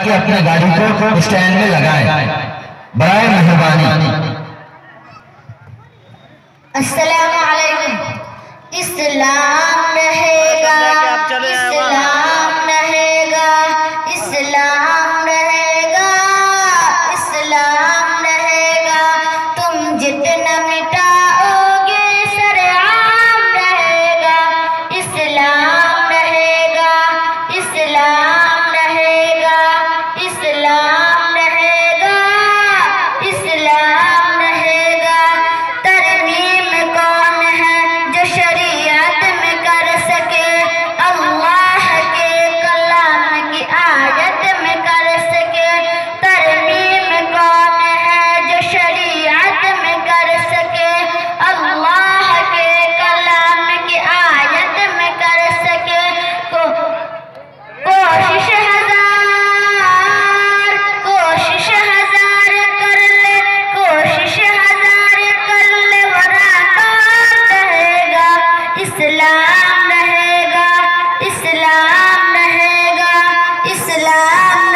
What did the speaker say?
कि अपनी गाड़ी को स्टैंड में लगाएं, बराए मेहरबानी। अस्सलाम वालेकुम। इस्लाम रहेगा, इस्लाम रहेगा, इस्लाम रहेगा, इस्लाम रहेगा। तुम जितना मिटाओगे सरेआम रहेगा। इस्लाम रहेगा, इस्लाम रहेगा, इस्लाम रहेगा, इस्लाम रहेगा। तरमीम कौन है जो शरीयत में कर सके, अल्लाह के कलाम की आयत में कर सके। तरमीम कौन है जो शरीयत में कर सके, अल्लाह के कलाम की आयत में कर सके। कोशिश हजार कर ले, कोशिश हजार कर ले, वरना कौन रहेगा। इस्लाम रहेगा, इस्लाम रहेगा, इस्लाम